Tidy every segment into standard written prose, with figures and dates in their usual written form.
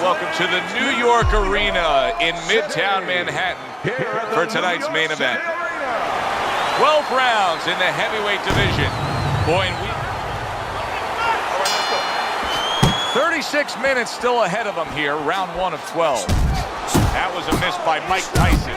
welcome to the New York Arena in Midtown Manhattan for tonight's main event. 12 rounds in the heavyweight division. Boy, 36 minutes still ahead of them here, round 1 of 12. That was a miss by Mike Tyson.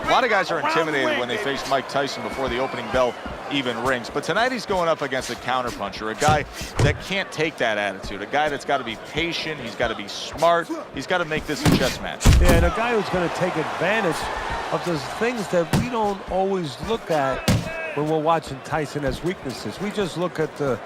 A lot of guys are intimidated when they face Mike Tyson before the opening bell even rings. But tonight he's going up against a counterpuncher, a guy that can't take that attitude, a guy that's got to be patient, he's got to be smart, he's got to make this a chess match. Yeah, and a guy who's going to take advantage of those things that we don't always look at when we're watching Tyson as weaknesses. We just look at the,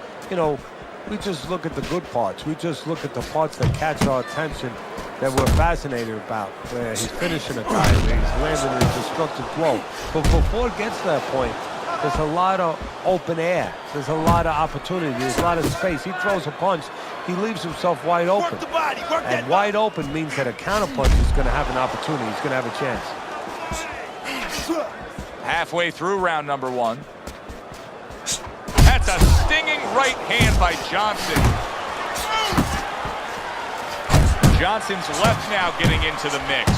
we just look at the good parts. We just look at the parts that catch our attention, that we're fascinated about, where he's finishing a guy, where he's landing a destructive blow. But before it gets to that point, there's a lot of open air. There's a lot of opportunity. There's a lot of space. He throws a punch. He leaves himself wide open. And wide open means that a counterpunch is going to have an opportunity. He's going to have a chance. Halfway through round number 1. That's a stinging right hand by Johnson. Johnson's left now getting into the mix.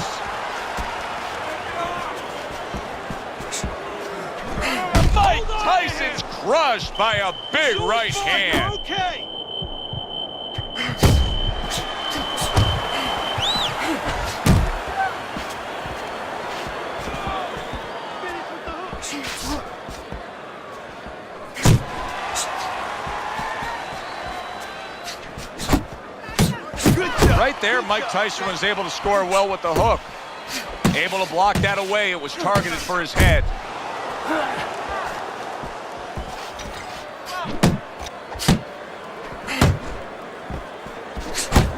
Mike Tyson's crushed by a big right hand. Right there, Mike Tyson was able to score well with the hook. Able to block that away. It was targeted for his head.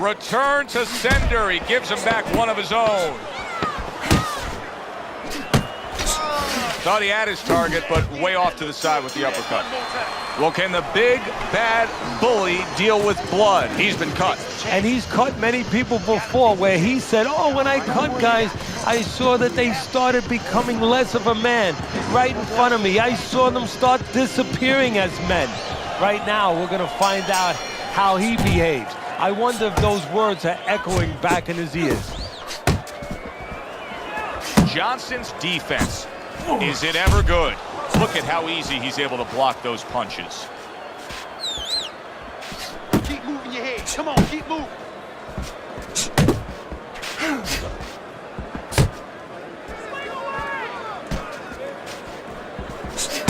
Return to sender. He gives him back one of his own. Thought he had his target, but way off to the side with the uppercut. Well, can the big, bad bully deal with blood? He's been cut. And he's cut many people before, where he said, oh, when I cut guys, I saw that they started becoming less of a man right in front of me. I saw them start disappearing as men. Right now, we're going to find out how he behaves. I wonder if those words are echoing back in his ears. Johnson's defense. Is it ever good? Look at how easy he's able to block those punches. Keep moving your head. Come on, keep moving.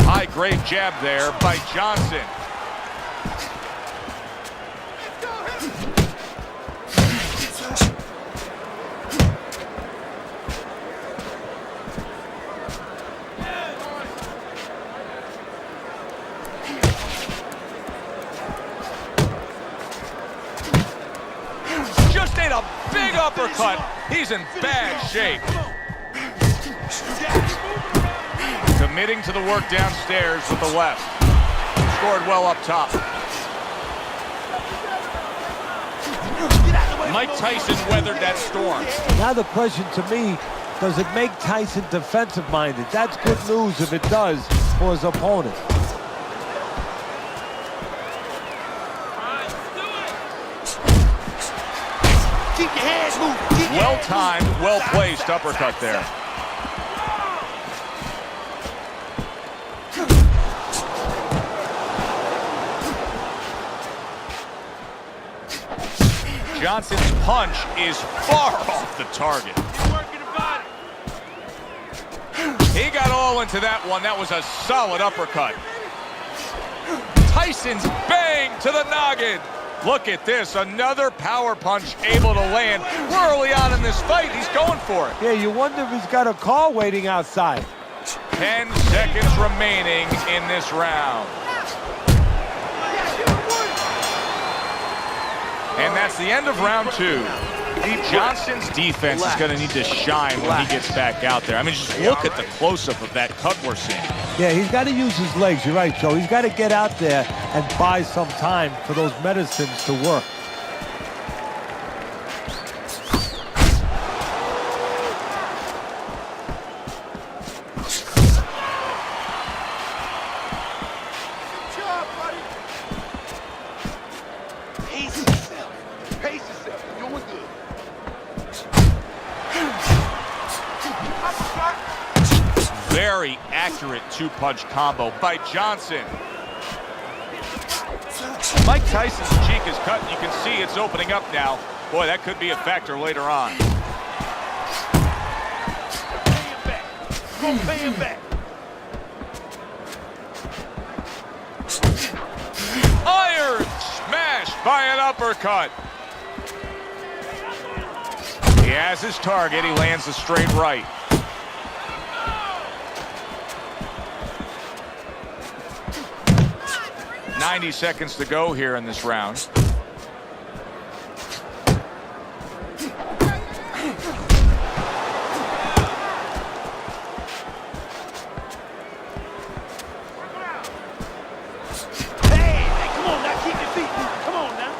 High grade jab there by Johnson. A big uppercut. He's in bad shape. Committing to the work downstairs with the left. Scored well up top. Mike Tyson weathered that storm. Now the question to me, does it make Tyson defensive-minded? That's good news if it does for his opponent. Keep your hands moving. Well-timed, well-placed uppercut there. Johnson's punch is far off the target. He got all into that one. That was a solid uppercut. Tyson's bang to the noggin. Look at this, another power punch able to land. We're early on in this fight, he's going for it. Yeah, you wonder if he's got a car waiting outside. 10 seconds remaining in this round. And that's the end of round 2. Johnson's defense is going to need to shine when he gets back out there. I mean, just look at the close-up of that cut we're seeing. Yeah, he's got to use his legs. You're right, Joe. He's got to get out there and buy some time for those medicines to work. very accurate two-punch combo by Johnson. Mike Tyson's cheek is cut, and you can see it's opening up now. Boy, that could be a factor later on. Pay him back. Iron smashed by an uppercut. He has his target. He lands a straight right. "90 seconds to go here in this round. Hey, come on now, keep your feet moving. Come on now.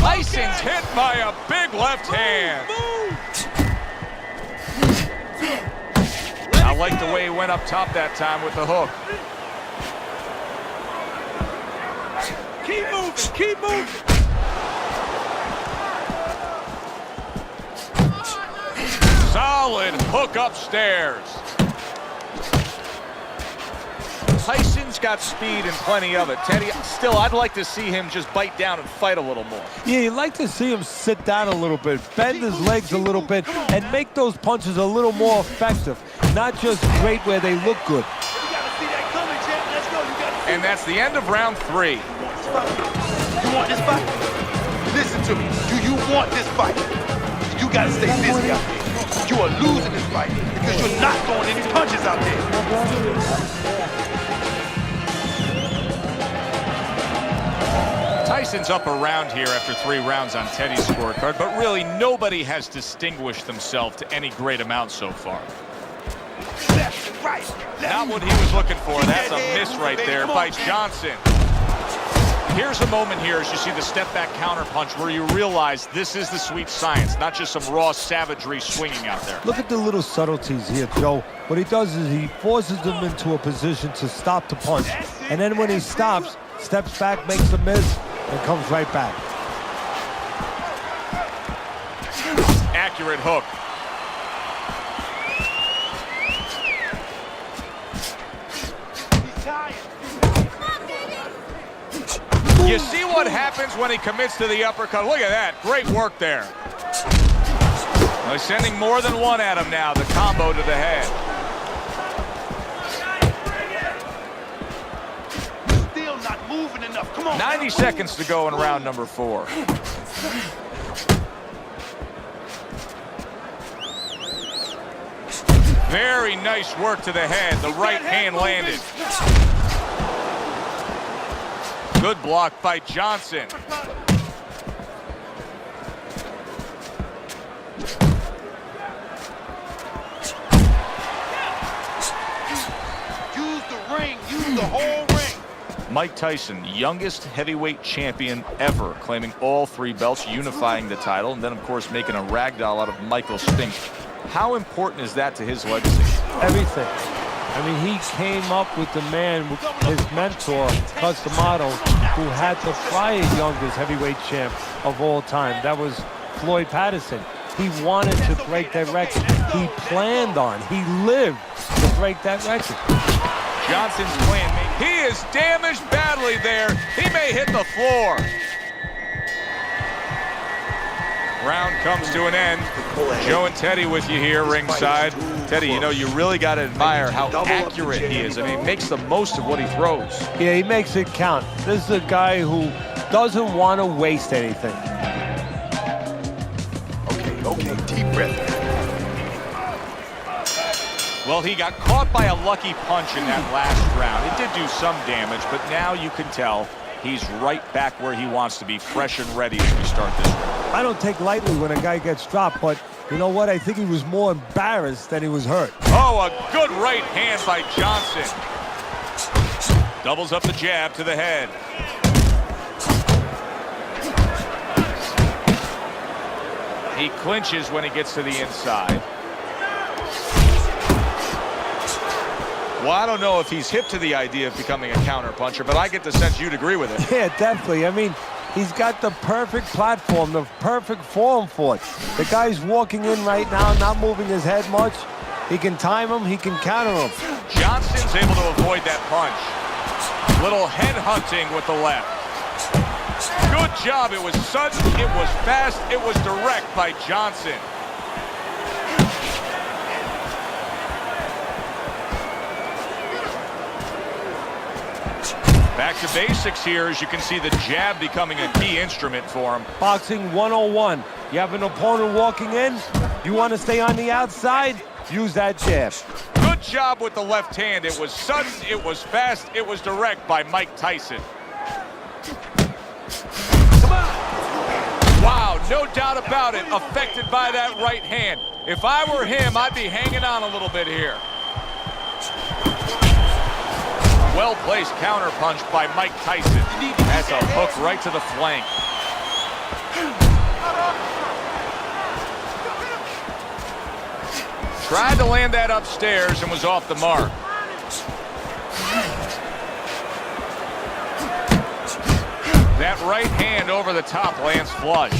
Tyson's hit by a big left hand. I like the way he went up top that time with the hook. Keep moving, keep moving. Solid hook upstairs. Tyson's got speed and plenty of it. Teddy, still, I'd like to see him just bite down and fight a little more. Yeah, you'd like to see him sit down a little bit, bend his legs a little bit, and make those punches a little more effective. Not just great where they look good. You gotta see that coming, champ. Let's go. You gotta see. And that's the end of round 3. You want this fight? Listen to me. Do you want this fight? You gotta stay busy out there. You are losing this fight because you're not throwing any punches out there. Tyson's up around here after 3 rounds on Teddy's scorecard, but really nobody has distinguished themselves to any great amount so far. Left and right. Not what he was looking for. That's a miss right there by Johnson. Here's a moment here as you see the step-back counter-punch where you realize this is the sweet science, not just some raw savagery swinging out there. Look at the little subtleties here, Joe. What he does is he forces them into a position to stop the punch. And then when he stops, steps back, makes a miss, and comes right back. Accurate hook. He's tired. You see what happens when he commits to the uppercut. Look at that. Great work there. They're sending more than one at him now. The combo to the head. Still not moving enough. Come on. 90 seconds to go in round number 4. Very nice work to the head. The right hand landed. Good block by Johnson. Use the ring. Use the whole ring. Mike Tyson, youngest heavyweight champion ever, claiming all 3 belts, unifying the title, and then, of course, making a ragdoll out of Michael Spink. How important is that to his legacy? Everything. I mean, he came up with the man, his mentor, Customato, who had the prior youngest heavyweight champ of all time. That was Floyd Patterson. He wanted to break that record. He planned on, he lived to break that record. Johnson's plan. He is damaged badly there. He may hit the floor. Round comes to an end. Joe and Teddy with you here ringside. Teddy, you know, you really got to admire how accurate he is. I mean, he makes the most of what he throws. Yeah, he makes it count. This is a guy who doesn't want to waste anything. Okay, deep breath. Well, he got caught by a lucky punch in that last round. It did do some damage, but now you can tell he's right back where he wants to be, fresh and ready as we start this round. I don't take lightly when a guy gets dropped, but you know what? I think he was more embarrassed than he was hurt. Oh, a good right hand by Johnson. Doubles up the jab to the head. He clinches when he gets to the inside. Well, I don't know if he's hip to the idea of becoming a counterpuncher, but I get the sense you'd agree with it. Yeah, definitely. I mean, He's got the perfect platform, the perfect form for it. The guy's walking in right now, not moving his head much. He can time him, he can counter him. Johnson's able to avoid that punch. Little head hunting with the left. Good job. It was sudden, it was fast, it was direct by Johnson. Back to basics here, as you can see the jab becoming a key instrument for him. Boxing 101. You have an opponent walking in, you want to stay on the outside, use that jab. Good job with the left hand. It was sudden, it was fast, it was direct by Mike Tyson. Wow, no doubt about it, affected by that right hand. If I were him, I'd be hanging on a little bit here. Well-placed counter punch by Mike Tyson. That's a hook right to the flank. Tried to land that upstairs and was off the mark. That right hand over the top lands flush.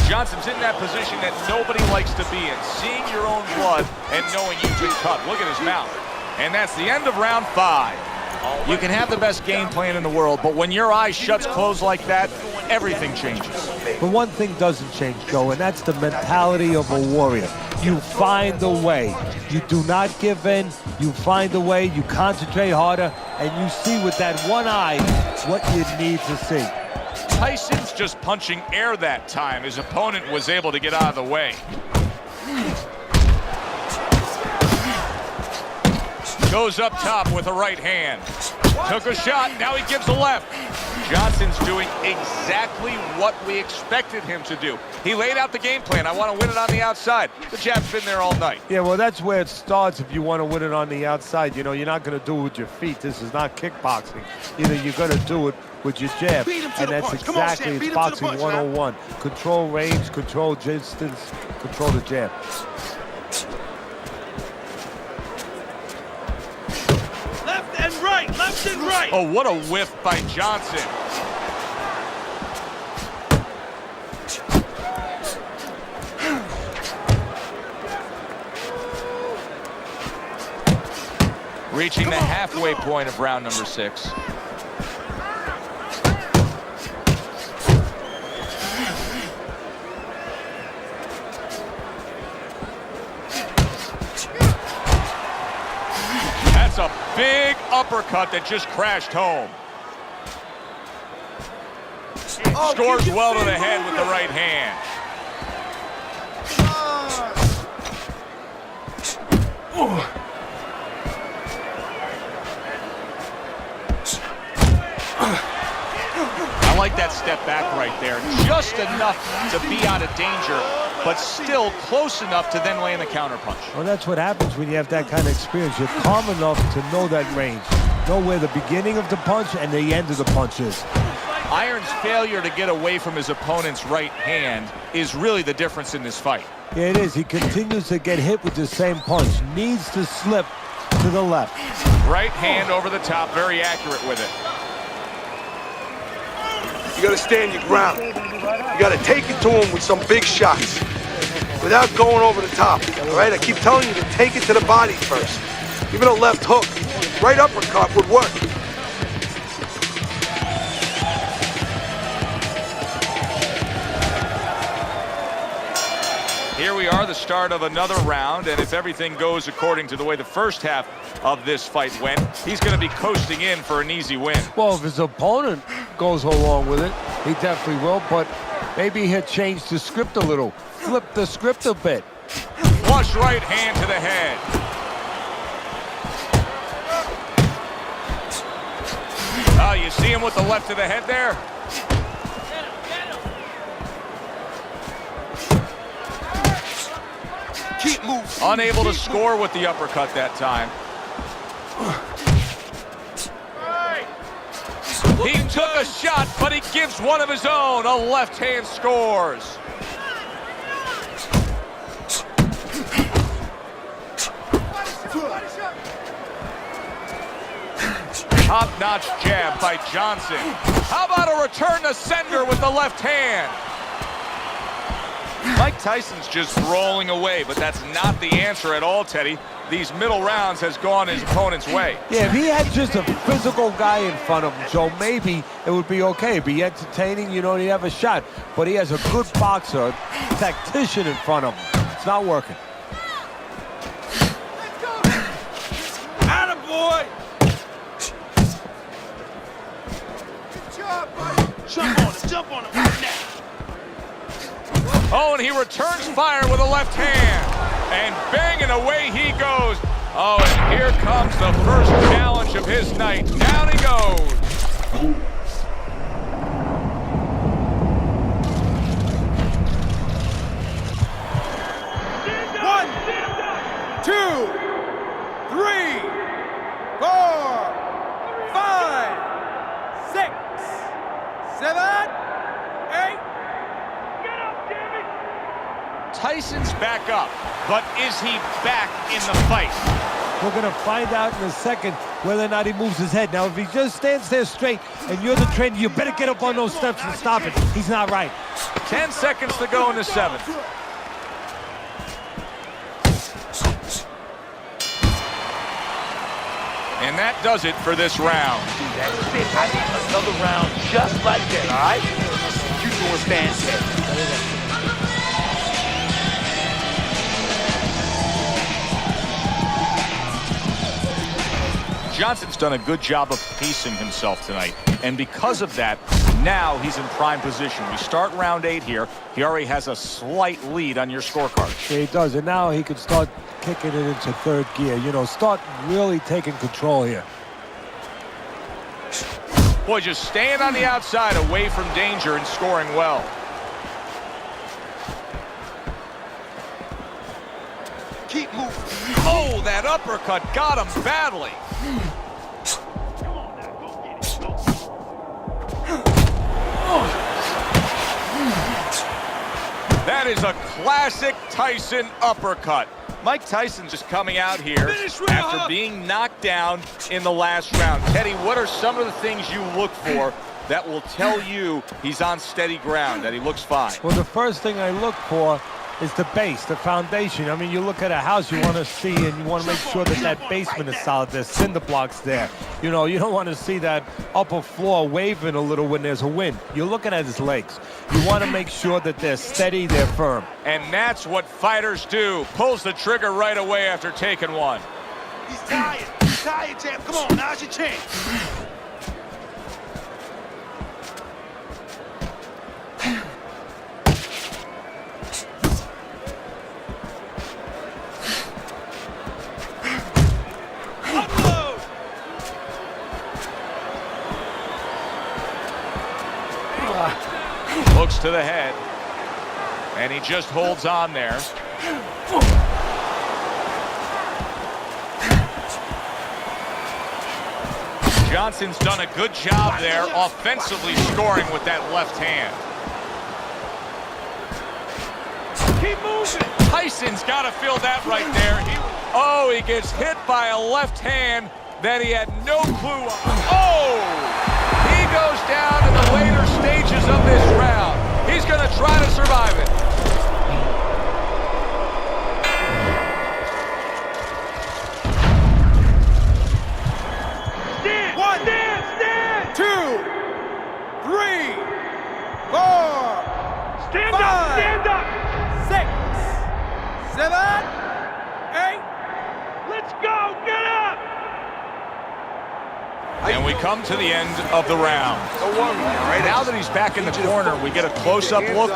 Johnson's in that position that nobody likes to be in. Seeing your own blood and knowing you've been cut. Look at his mouth. And that's the end of round 5. You can have the best game plan in the world, but when your eye shuts closed like that, everything changes. But one thing doesn't change, Joe, and that's the mentality of a warrior. You find a way. You do not give in. You find a way. You concentrate harder, and you see with that one eye what you need to see. Tyson's just punching air that time. His opponent was able to get out of the way. Goes up top with a right hand. Took a shot, now he gives a left. Johnson's doing exactly what we expected him to do. He laid out the game plan. I want to win it on the outside. The jab's been there all night. Yeah, well, that's where it starts if you want to win it on the outside. You know, you're not going to do it with your feet. This is not kickboxing. Either you're going to do it with your jab, and that's exactly, it's boxing 101. Control range, control distance, control the jab. Left and right. Oh, what a whiff by Johnson. Reaching the halfway point of round number 6. That's a big uppercut that just crashed home. Scores well to the head with the right hand. I like that step back right there. Just enough to be out of danger, but still close enough to then land the counterpunch. Well, that's what happens when you have that kind of experience. You're calm enough to know that range. Know where the beginning of the punch and the end of the punch is. Iron's failure to get away from his opponent's right hand is really the difference in this fight. Yeah, it is. He continues to get hit with the same punch. Needs to slip to the left. Right hand over the top, very accurate with it. You gotta stand your ground. You gotta take it to him with some big shots without going over the top, all right? I keep telling you to take it to the body first. Even a left hook, right uppercut would work. Here we are, the start of another round, and if everything goes according to the way the first half of this fight went, he's going to be coasting in for an easy win. Well, if his opponent goes along with it, he definitely will, but maybe he'll change the script a little. Flip the script a bit. Flush right hand to the head. Oh, you see him with the left to the head there? Keep moving. Unable to score with the uppercut that time. He took a shot, but he gives one of his own. A left hand scores. Top-notch jab by Johnson. How about a return to sender with the left hand? Mike Tyson's just rolling away, but that's not the answer at all, Teddy. These middle rounds has gone his opponent's way. Yeah, if he had just a physical guy in front of him, Joe, maybe it would be okay. It'd be entertaining, you know, he'd have a shot. But he has a good boxer, a tactician in front of him. It's not working. Attaboy! Good job, buddy. Jump on him right now. Oh, and he returns fire with a left hand. And banging away he goes. Oh, and here comes the first challenge of his night. Down he goes. 1, 2, 3, 4, 5, 6, 7, 8. Tyson's back up, but is he back in the fight? We're going to find out in a second whether or not he moves his head. Now, if he just stands there straight and you're the trainer, you better get up on those steps and stop it. He's not right. 10 seconds to go in the 7th. And that does it for this round. That's it. I need another round just like that, all right? You're doing fantastic. Johnson's done a good job of pacing himself tonight, and because of that, now he's in prime position. We start round 8 here. He already has a slight lead on your scorecard. Yeah, he does, and now he can start kicking it into third gear. You know, start really taking control here. Boy, just staying on the outside, away from danger and scoring well. Keep moving. Oh, that uppercut got him badly. That is a classic Tyson uppercut. Mike Tyson's just coming out here after being knocked down in the last round. Teddy, what are some of the things you look for that will tell you he's on steady ground, that he looks fine? Well, the first thing I look for is the base, the foundation. I mean, you look at a house, you want to see, and you want to make sure that that basement is solid. There's cinder blocks there. You know, you don't want to see that upper floor waving a little when there's a wind. You're looking at his legs. You want to make sure that they're steady, they're firm. And that's what fighters do. Pulls the trigger right away after taking one. He's tired. He's tired, champ. Come on, now's your chance. Looks to the head, and he just holds on there. Johnson's done a good job there, offensively scoring with that left hand. Keep moving. Tyson's got to feel that right there. Oh, he gets hit by a left hand that he had no clue on. Oh! He goes down in the later stages of this round. He's going to try to survive it. Stand! 1, stand! 2, 3, 4, stand 5, up! Stand up! 6, 7, 8. Let's go! Get up! And we come to the end of the round. Now that he's back in the corner, we get a close-up look.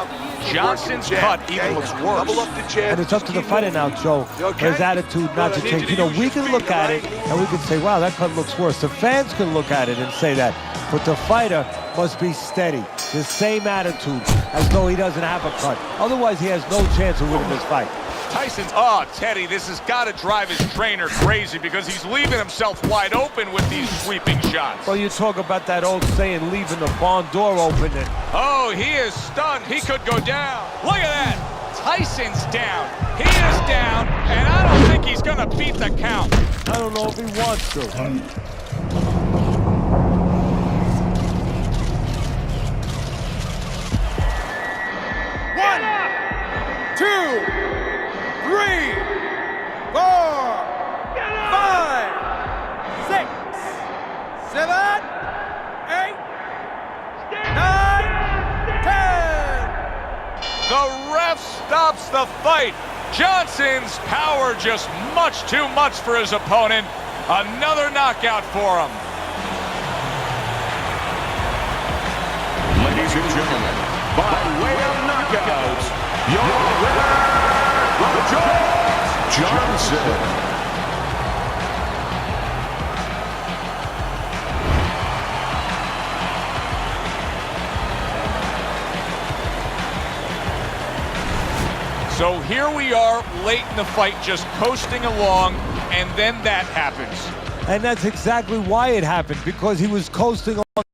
Johnson's cut even looks worse. And it's up to the fighter now, Joe. His attitude not to change. You know, we can look at it and we can say, wow, that cut looks worse. The fans can look at it and say that. But the fighter must be steady. The same attitude as though he doesn't have a cut. Otherwise, he has no chance of winning this fight. Tyson's, Teddy, this has got to drive his trainer crazy because he's leaving himself wide open with these sweeping shots. Well, you talk about that old saying, leaving the barn door open. And oh, he is stunned. He could go down. Look at that. Tyson's down. He is down, and I don't think he's going to beat the count. I don't know if he wants to. 7, 8, 9, 10. The ref stops the fight. Johnson's power just much too much for his opponent. Another knockout for him. Ladies and gentlemen, by way of knockouts, your winner, George Johnson. So here we are late in the fight, just coasting along, and then that happens. And that's exactly why it happened, because he was coasting on